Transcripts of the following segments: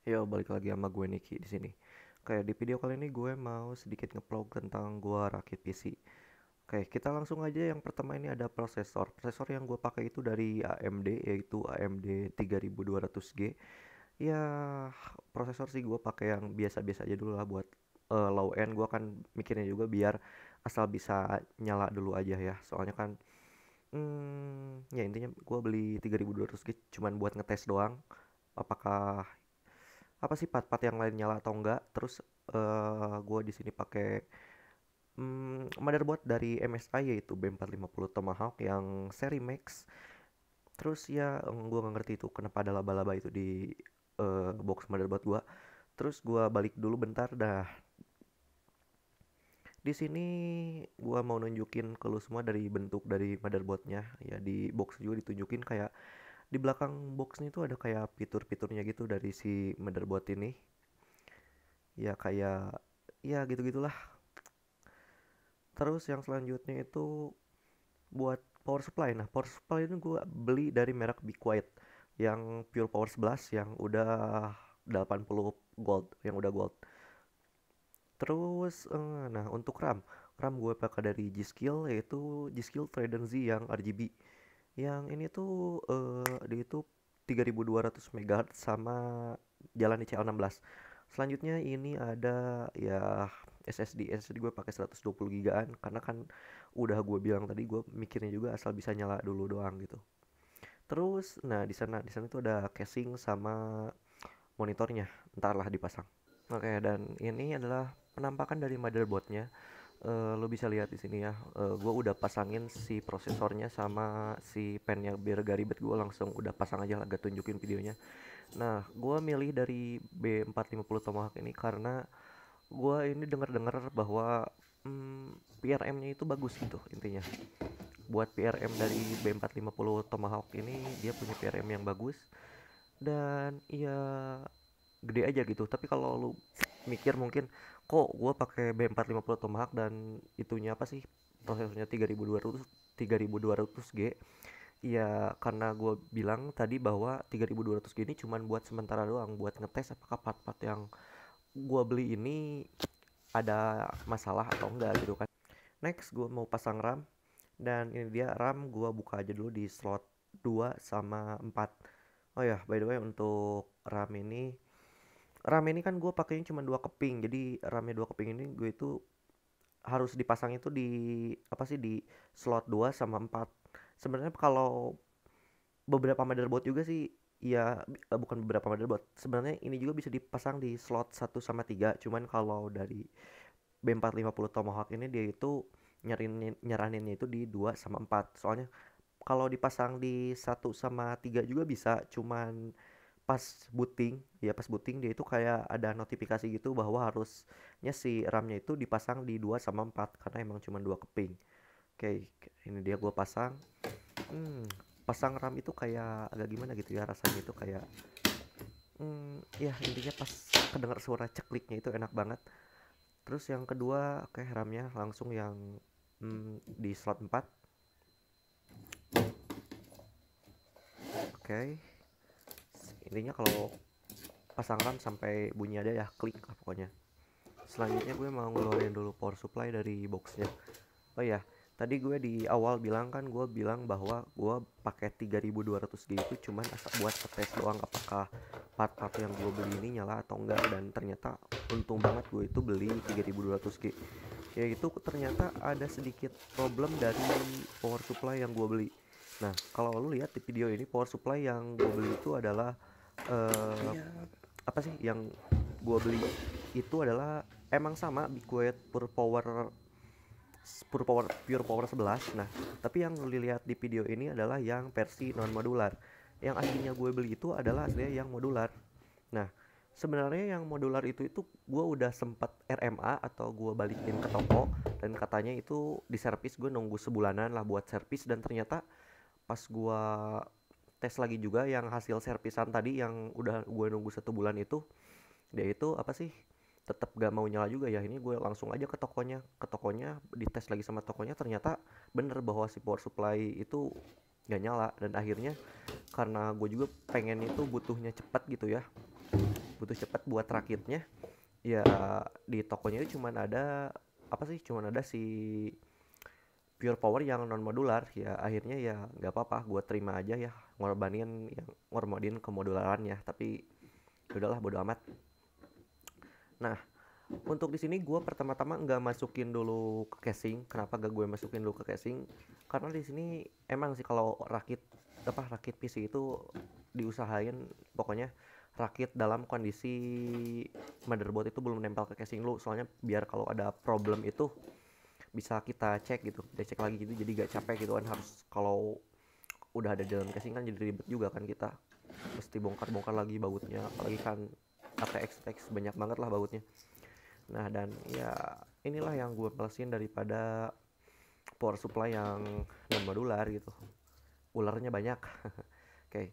Yo, balik lagi sama gue Niki di sini. Kayak di video kali ini gue mau sedikit ngevlog tentang gue rakit PC. Oke, kita langsung aja. Yang pertama ini ada prosesor. Prosesor yang gue pakai itu dari AMD, yaitu AMD 3200G. Ya, prosesor sih gue pakai yang biasa-biasa aja dulu lah buat low end. Gue kan mikirnya juga biar asal bisa nyala dulu aja ya. Soalnya kan ya intinya gue beli 3200G cuman buat ngetes doang apakah apa sih part-part yang lain nyala atau enggak. Terus gue di sini pakai motherboard dari MSI yaitu B450 Tomahawk yang seri Max. Terus ya gue nggak ngerti itu kenapa ada laba-laba itu di box motherboard gue. Terus gue balik dulu bentar dah. Di sini gua mau nunjukin ke lu semua dari bentuk dari motherboardnya. Ya di box juga ditunjukin kayak di belakang boxnya itu ada kayak fitur-fiturnya gitu dari si motherboard ini. Ya kayak ya gitu-gitulah. Terus yang selanjutnya itu buat power supply. Nah, power supply ini gue beli dari merek Be Quiet yang Pure Power 11 yang udah 80 gold, yang udah gold. Terus nah untuk RAM gue pakai dari G-Skill yaitu G-Skill Trident Z yang RGB. Yang ini tuh dia itu 3200 MHz sama jalan ICL16. Selanjutnya ini ada ya SSD gue pakai 120 gigaan karena kan udah gue bilang tadi gue mikirnya juga asal bisa nyala dulu doang gitu. Terus nah di sana tuh ada casing sama monitornya, entarlah dipasang. Oke, dan ini adalah penampakan dari motherboardnya. Lo bisa lihat di sini ya. Gue udah pasangin si prosesornya sama si pennya biar gak ribet. Gue langsung udah pasang aja lah, gak tunjukin videonya. Nah, gue milih dari B450 Tomahawk ini karena gue ini dengar-dengar bahwa PRM-nya itu bagus gitu intinya. Buat PRM dari B450 Tomahawk ini dia punya PRM yang bagus dan ya gede aja gitu. Tapi kalau lu mikir mungkin kok gue pakai B450 Tomahawk dan itunya apa sih prosesornya 3200G. Ya karena gue bilang tadi bahwa 3200G ini cuman buat sementara doang, buat ngetes apakah part-part yang gue beli ini ada masalah atau enggak gitu kan. Next gue mau pasang RAM dan ini dia RAM. Gue buka aja dulu di slot 2 sama 4. Oh ya, by the way untuk RAM ini kan gue pakainya cuma dua keping. Jadi RAM-nya dua keping ini gue itu harus dipasang itu di apa sih di slot 2 sama 4. Sebenarnya kalau beberapa motherboard juga sih ya bukan beberapa motherboard. Sebenarnya ini juga bisa dipasang di slot 1 sama 3. Cuman kalau dari B450 Tomahawk ini dia itu nyaraninnya itu di 2 sama 4. Soalnya kalau dipasang di 1 sama 3 juga bisa, cuman pas booting dia itu kayak ada notifikasi gitu bahwa harusnya si RAM-nya itu dipasang di 2 sama 4 karena emang cuma dua keping. Oke, ini dia gue pasang. Pasang RAM itu kayak agak gimana gitu ya rasanya itu kayak ya intinya pas kedengar suara cekliknya itu enak banget. Terus yang kedua, oke, RAM-nya langsung yang di slot 4. Oke. Intinya kalau pasang RAM sampai bunyi ada ya klik lah pokoknya. Selanjutnya gue mau ngeluarin dulu power supply dari boxnya. Oh ya, tadi gue di awal bilang kan gue bilang bahwa gue pakai 3200G itu cuman asal buat tes doang apakah part-part yang gue beli ini nyala atau enggak, dan ternyata untung banget gue itu beli 3200G. Ya itu ternyata ada sedikit problem dari power supply yang gue beli. Nah, kalau lu lihat di video ini power supply yang gue beli itu adalah eh, apa sih yang gue beli itu adalah emang sama Biquet Pure Power 11. Nah, tapi yang lu lihat di video ini adalah yang versi non modular. Yang aslinya gue beli itu adalah aslinya yang modular. Nah, sebenarnya yang modular itu gue udah sempat RMA atau gue balikin ke toko, dan katanya itu di servis gue nunggu sebulanan lah buat servis, dan ternyata pas gue tes lagi juga yang hasil servisan tadi yang udah gue nunggu 1 bulan itu, dia itu apa sih tetap gak mau nyala juga ya. Ini gue langsung aja ke tokonya dites lagi sama tokonya, ternyata bener bahwa si power supply itu gak nyala. Dan akhirnya karena gue juga pengen itu butuhnya cepat gitu ya, butuh cepet buat rakitnya. Ya di tokonya itu cuman ada apa sih, cuman ada si pure power yang non modular. Ya akhirnya ya nggak apa-apa, gue terima aja ya, ngorbanin kemodularannya. Tapi udahlah, bodo amat. Nah, untuk di sini gue pertama-tama nggak masukin dulu ke casing. Kenapa gak gue masukin dulu ke casing? Karena di sini emang sih kalau rakit PC itu diusahain, pokoknya rakit dalam kondisi motherboard itu belum nempel ke casing lu. Soalnya biar kalau ada problem itu bisa kita cek gitu, kita cek lagi gitu. Jadi gak capek gitu kan, harus kalau udah ada dalam casing kan jadi ribet juga kan, kita mesti bongkar-bongkar lagi bautnya. Apalagi kan ATX banyak banget lah bautnya. Nah, dan ya inilah yang gue malesin daripada power supply yang non modular gitu. Ularnya banyak. Oke.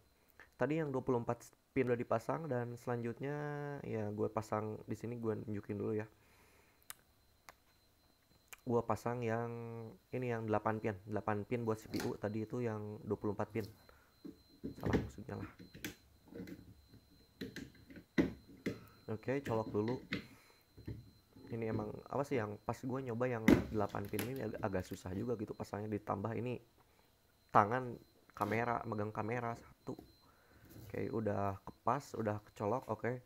Tadi yang 24 pin udah dipasang, dan selanjutnya ya gue pasang di sini, gue nunjukin dulu ya. Gue pasang yang ini, yang 8 pin. 8 pin buat CPU, tadi itu yang 24 pin. Salah maksudnya lah. Oke, colok dulu. Ini emang apa sih, yang pas gue nyoba yang 8 pin ini agak susah juga gitu pasangnya, ditambah ini tangan megang kamera satu. Oke, udah kepas, udah kecolok. Oke,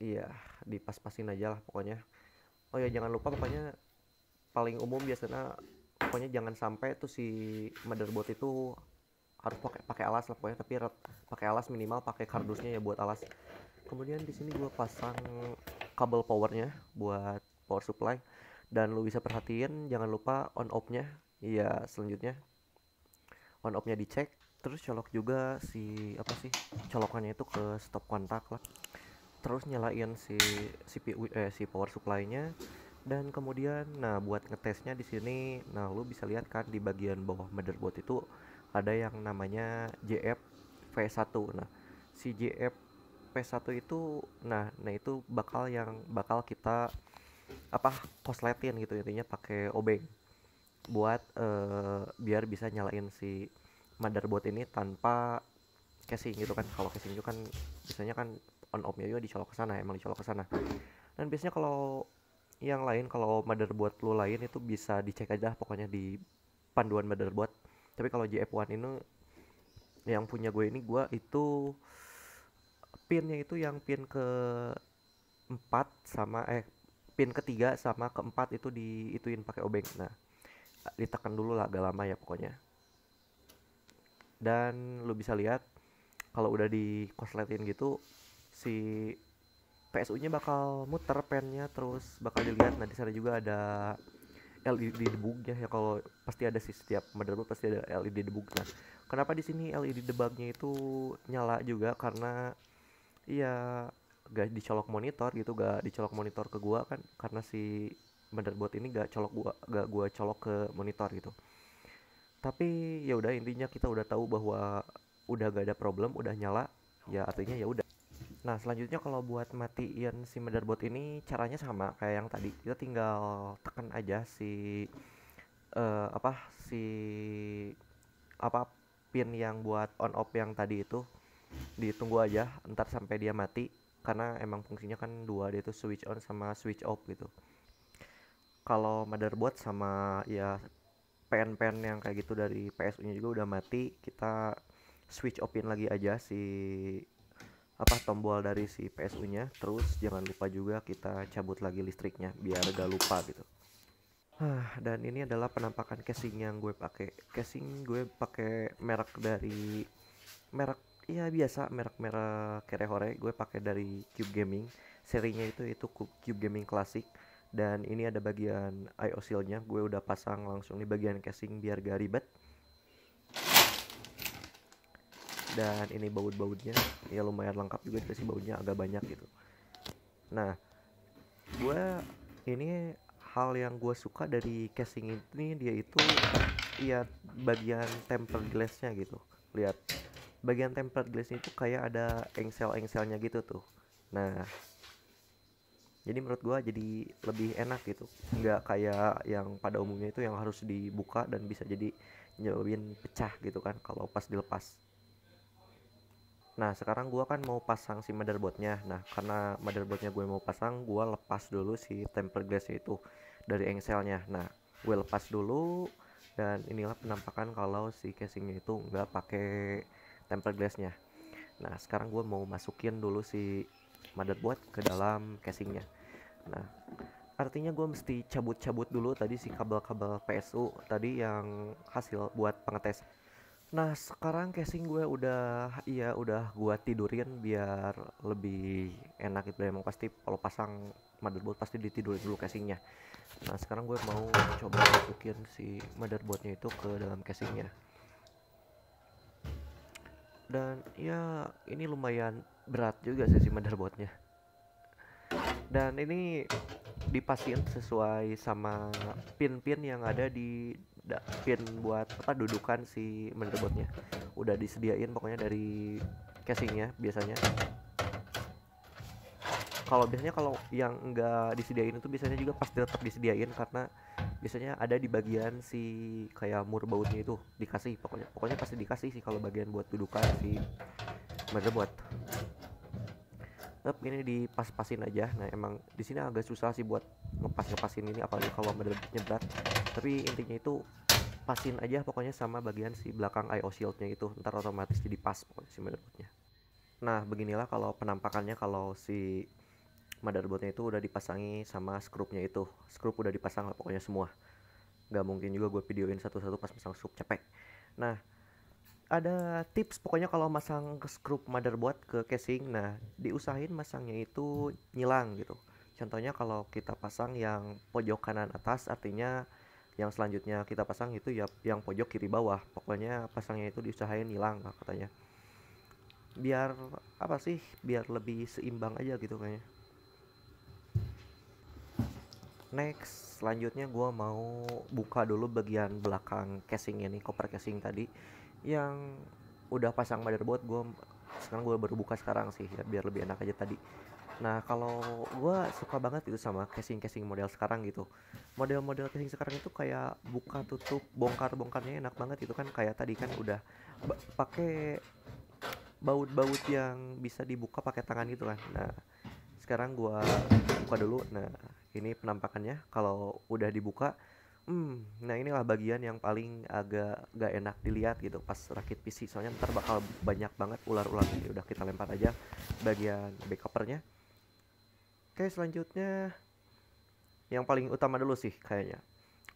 iya, dipas-pasin aja lah pokoknya. Oh ya, jangan lupa pokoknya, paling umum biasanya pokoknya jangan sampai tuh si motherboard itu harus pakai alas lah pokoknya. Tapi pakai alas, minimal pakai kardusnya ya buat alas. Kemudian di sini gue pasang kabel powernya buat power supply, dan lu bisa perhatiin jangan lupa on off nya. Iya, selanjutnya on off nya dicek, terus colok juga si apa sih, colokannya itu ke stop kontak lah. Terus nyalain si CPU si power supply nya. Dan kemudian nah buat ngetesnya di sini, nah lu bisa lihat kan di bagian bawah motherboard itu ada yang namanya JF V1. Nah, si JF V1 itu, nah itu bakal kita apa, kosletin gitu, intinya pakai obeng buat biar bisa nyalain si motherboard ini tanpa casing gitu kan. Kalau casing itu kan biasanya kan on off nya juga dicolok ke sana, emang dicolok ke sana. Dan biasanya kalau yang lain, kalau motherboard lu lain itu bisa dicek aja pokoknya di panduan motherboard. Tapi kalau JF1 ini yang punya gue ini, gue itu pinnya itu yang pin ke 4 sama pin ketiga sama keempat itu diituin pakai obeng. Nah, ditekan dulu lah agak lama ya pokoknya. Dan lu bisa lihat kalau udah dikosletin gitu, si PSU-nya bakal muter pennya, terus bakal dilihat. Nah, di sana juga ada LED debugnya ya, kalau pasti ada sih, setiap motherboard pasti ada LED debug. Nah, kenapa di sini LED debugnya itu nyala juga, karena iya gak dicolok monitor gitu, gak dicolok monitor ke gua kan, karena si motherboard ini gak gua colok ke monitor gitu. Tapi ya udah, intinya kita udah tahu bahwa udah gak ada problem, udah nyala, ya artinya ya udah. Nah, selanjutnya kalau buat matiin si motherboard ini caranya sama kayak yang tadi. Kita tinggal tekan aja si apa si apa pin yang buat on off yang tadi itu, ditunggu aja ntar sampai dia mati, karena emang fungsinya kan dua, dia itu switch on sama switch off gitu. Kalau motherboard sama ya pen-pen yang kayak gitu dari PSU nya juga udah mati, kita switch offin lagi aja si apa tombol dari si PSU nya. Terus jangan lupa juga kita cabut lagi listriknya biar gak lupa gitu. Dan ini adalah penampakan casing yang gue pakai. Casing gue pakai merek ya biasa, merek Kerehore. Gue pakai dari Cube Gaming. Serinya itu Cube Gaming Classic. Dan ini ada bagian IO seal-nya, gue udah pasang langsung di bagian casing biar gak ribet. Dan ini baut-bautnya ya lumayan lengkap juga, dikasih bautnya agak banyak gitu. Nah, gue ini hal yang gue suka dari casing ini, dia itu ya bagian tempered glass-nya gitu. Lihat, bagian tempered glass itu kayak ada engsel-engselnya gitu tuh. Nah, jadi menurut gue jadi lebih enak gitu, nggak kayak yang pada umumnya itu yang harus dibuka dan bisa jadi nyebabin pecah gitu kan kalau pas dilepas. Nah sekarang gua kan mau pasang si motherboardnya. Nah karena motherboardnya gue mau pasang, gua lepas dulu si tempered glassnya itu dari engselnya. Nah gue lepas dulu, dan inilah penampakan kalau si casingnya itu nggak pakai tempered glassnya. Nah sekarang gue mau masukin dulu si motherboard ke dalam casingnya. Nah artinya gue mesti cabut-cabut dulu tadi si kabel-kabel PSU tadi yang hasil buat pengetes. Nah sekarang casing gue udah gue tidurin biar lebih enak gitu. Emang pasti kalau pasang motherboard pasti ditidurin dulu casingnya. Nah sekarang gue mau coba masukin si motherboardnya itu ke dalam casingnya. Dan ya ini lumayan berat juga sih si motherboardnya. Dan ini dipasin sesuai sama pin-pin yang ada di pin buat apa dudukan si motherboardnya. Udah disediain pokoknya dari casingnya biasanya. Kalau yang enggak disediain itu biasanya juga pasti tetap disediain, karena biasanya ada di bagian si kayak mur bautnya itu dikasih, pokoknya pasti dikasih sih kalau bagian buat dudukan si motherboard. Tetap ini dipas-pasin aja. Nah emang di sini agak susah sih buat ngepasin ini, apalagi kalau motherboardnya berat. Tapi intinya itu pasin aja pokoknya sama bagian si belakang IO shieldnya itu, ntar otomatis jadi pas pokoknya si motherboardnya. Nah beginilah kalau penampakannya kalau si motherboardnya itu udah dipasangi sama skrupnya itu. Skrup udah dipasang lah pokoknya semua. Nggak mungkin juga gue videoin satu-satu pas pasang skrup, capek. Nah ada tips pokoknya kalau masang skrup motherboard ke casing. Nah diusahain masangnya itu nyilang gitu. Contohnya kalau kita pasang yang pojok kanan atas, artinya yang selanjutnya kita pasang itu ya yang pojok kiri bawah. Pokoknya pasangnya itu diusahain nyilang lah katanya, biar apa sih, biar lebih seimbang aja gitu kayaknya. Next selanjutnya gue mau buka dulu bagian belakang casing ini, koper casing tadi yang udah pasang motherboard. Gue baru buka sekarang sih ya, biar lebih enak aja tadi. Nah kalau gue suka banget itu sama casing model sekarang gitu. Model-model casing sekarang itu kayak buka tutup bongkarnya enak banget itu kan, kayak tadi kan udah pakai baut-baut yang bisa dibuka pakai tangan gitu kan. Nah sekarang gua buka dulu. Nah ini penampakannya kalau udah dibuka. Nah inilah bagian yang paling agak gak enak dilihat gitu pas rakit PC, soalnya ntar bakal banyak banget ular-ular. Ini udah kita lempar aja bagian backupernya. Oke selanjutnya yang paling utama dulu sih kayaknya,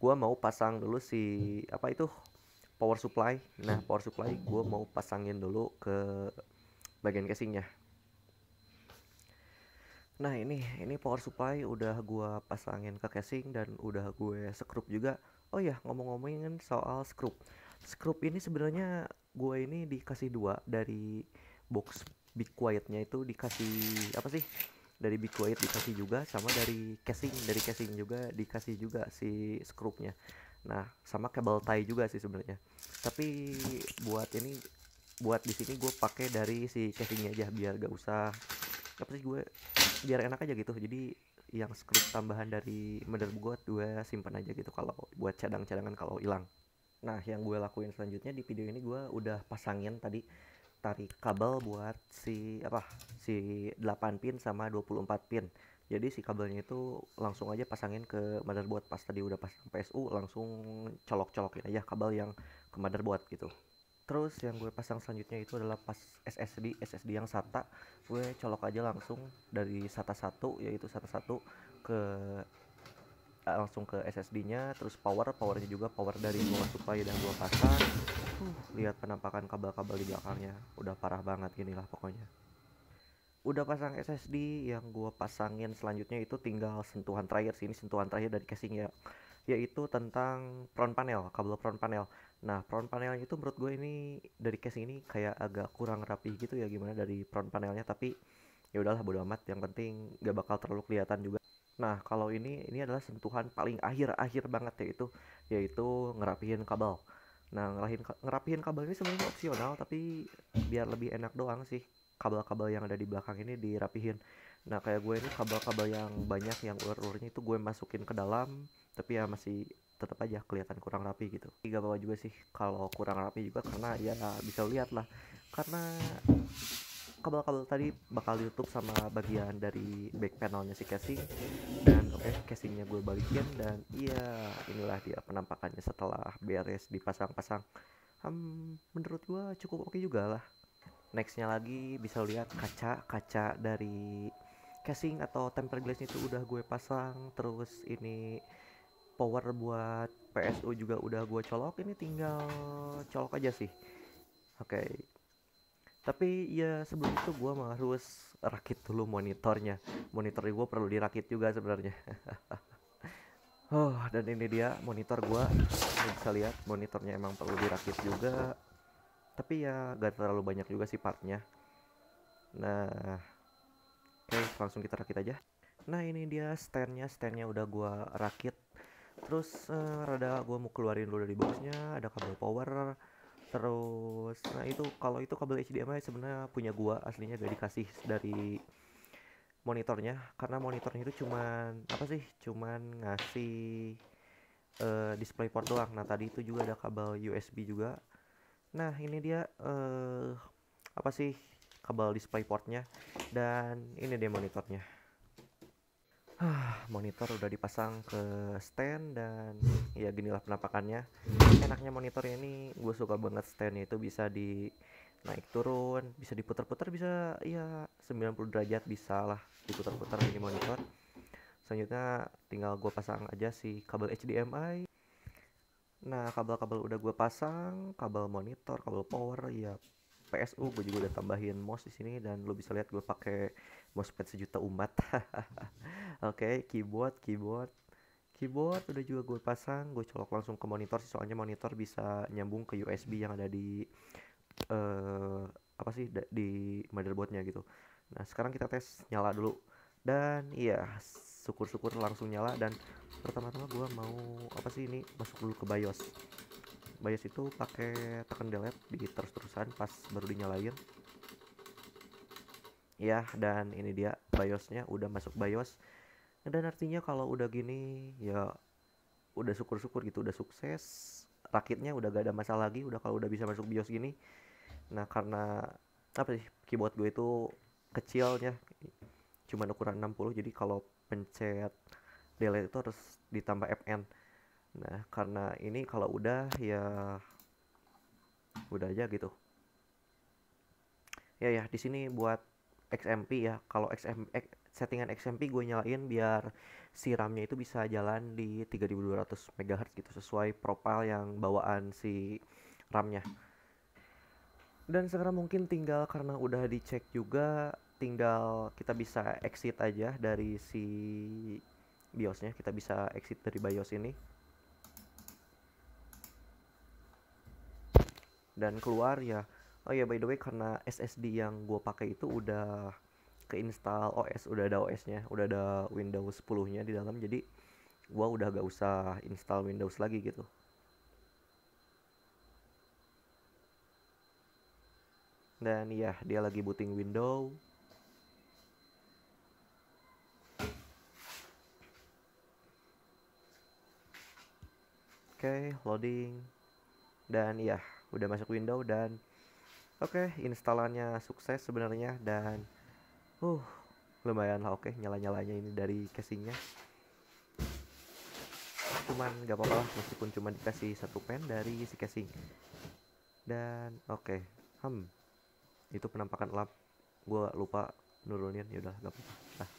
gua mau pasang dulu si apa itu, power supply. Nah power supply gua mau pasangin dulu ke bagian casingnya. Nah ini power supply udah gue pasangin ke casing dan udah gue skrup juga. Oh ya ngomong-ngomongin soal skrup. Skrup ini sebenarnya gue ini dikasih dua dari box Be Quietnya, itu dikasih apa sih? Dari Be Quiet dikasih juga, sama dari casing juga dikasih juga si skrupnya. Nah sama kabel tie juga sih sebenarnya. Tapi buat ini, buat di sini gue pakai dari si casingnya aja biar gak usah apa sih, gue biar enak aja gitu. Jadi yang skrup tambahan dari motherboard gue simpan aja gitu kalau buat cadangan kalau hilang. Nah yang gue lakuin selanjutnya di video ini, gue udah pasangin tadi tarik kabel buat si 8 pin sama 24 pin. Jadi si kabelnya itu langsung aja pasangin ke motherboard. Pas tadi udah pasang PSU langsung colok-colokin aja kabel yang ke motherboard gitu. Terus yang gue pasang selanjutnya itu adalah pas SSD yang SATA. Gue colok aja langsung dari SATA 1, yaitu SATA 1 ke langsung ke SSD-nya. Terus powernya juga power dari power supply dan gua pasang. Lihat penampakan kabel-kabel di belakangnya, udah parah banget inilah pokoknya. Udah pasang SSD, yang gua pasangin selanjutnya itu tinggal sentuhan terakhir sih. Ini sentuhan terakhir dari casing ya, yaitu tentang front panel, kabel front panel. Nah front panelnya itu menurut gue ini dari casing ini kayak agak kurang rapi gitu ya, gimana dari front panelnya. Tapi ya udahlah bodo amat, yang penting gak bakal terlalu kelihatan juga. Nah kalau ini adalah sentuhan paling akhir banget, yaitu ngerapihin kabel. Nah ngerapihin kabel ini sebenarnya opsional, tapi biar lebih enak doang sih kabel-kabel yang ada di belakang ini dirapihin. Nah kayak gue ini kabel-kabel yang banyak yang ulur-ulurnya itu gue masukin ke dalam, tapi ya masih tetap aja kelihatan kurang rapi gitu. Gak apa-apa juga sih kalau kurang rapi juga, karena ya bisa lihat lah, karena kabel-kabel tadi bakal ditutup sama bagian dari back panelnya si casing. Dan oke, casingnya gue balikin, dan iya, inilah dia penampakannya setelah beres dipasang-pasang. Menurut gue cukup oke juga lah. Nextnya lagi bisa lihat kaca dari casing atau tempered glass itu udah gue pasang. Terus ini power buat PSU juga udah gue colok, ini tinggal colok aja sih. Oke, tapi ya sebelum itu gue harus rakit dulu monitornya. Monitor gue perlu dirakit juga sebenarnya. Oh, dan ini dia monitor gue. Ini bisa lihat monitornya emang perlu dirakit juga, tapi ya gak terlalu banyak juga sih partnya. Nah, oke, langsung kita rakit aja. Nah, ini dia standnya udah gue rakit. Terus rada gue mau keluarin dulu dari boxnya. Ada kabel power. Terus, nah itu kalau itu kabel HDMI sebenarnya punya gua, aslinya gak dikasih dari monitornya, karena monitornya itu cuman apa sih? Cuman ngasih DisplayPort doang. Nah tadi itu juga ada kabel USB juga. Nah ini dia apa sih, kabel DisplayPortnya, dan ini dia monitornya. Monitor udah dipasang ke stand, dan ya ginilah penampakannya. Enaknya monitornya ini, gue suka banget standnya itu bisa di naik turun, bisa diputar-putar, bisa ya 90 derajat bisa lah diputar-putar ini monitor. Selanjutnya tinggal gue pasang aja si kabel HDMI. Nah kabel-kabel udah gue pasang, kabel monitor, kabel power, ya PSU gue juga udah tambahin mouse di sini, dan lo bisa lihat gue pakai mousepad sejuta umat. Oke, keyboard udah juga gue pasang, gue colok langsung ke monitor sih, soalnya monitor bisa nyambung ke USB yang ada di apa sih, di motherboardnya gitu. Nah sekarang kita tes nyala dulu, dan iya, syukur-syukur langsung nyala. Dan pertama-tama gue mau apa sih, ini masuk dulu ke BIOS. BIOS itu pakai tekan delete di terus-terusan pas baru dinyalain. Ya, dan ini dia BIOSnya udah masuk BIOS. Dan artinya kalau udah gini ya udah syukur-syukur gitu, udah sukses. Rakitnya udah gak ada masalah lagi, udah kalau udah bisa masuk BIOS gini. Nah, karena apa sih, keyboard gue itu kecilnya, cuman ukuran 60, jadi kalau pencet delete itu harus ditambah Fn. Nah, karena ini kalau udah ya udah aja gitu. Ya di sini buat XMP ya. Kalau settingan XMP gue nyalain biar si RAM-nya itu bisa jalan di 3200 MHz gitu, sesuai profile yang bawaan si RAM-nya. Dan sekarang mungkin tinggal, karena udah dicek juga, tinggal kita bisa exit aja dari si BIOS-nya. Kita bisa exit dari BIOS ini dan keluar ya. Oh ya, by the way, karena SSD yang gue pakai itu udah keinstall OS, udah ada OS-nya, udah ada Windows 10-nya di dalam, jadi gue udah gak usah install Windows lagi gitu. Dan ya, dia lagi booting Windows. Oke, loading. Dan ya, udah masuk Windows, dan oke, installannya sukses sebenarnya. Dan lumayan lah, oke, nyala-nyalanya ini dari casingnya. Cuman gak apa-apa lah, meskipun cuma dikasih satu pen dari si casing. Dan oke, itu penampakan lap. Gue lupa nurunin, yaudah gak apa-apa. Nah,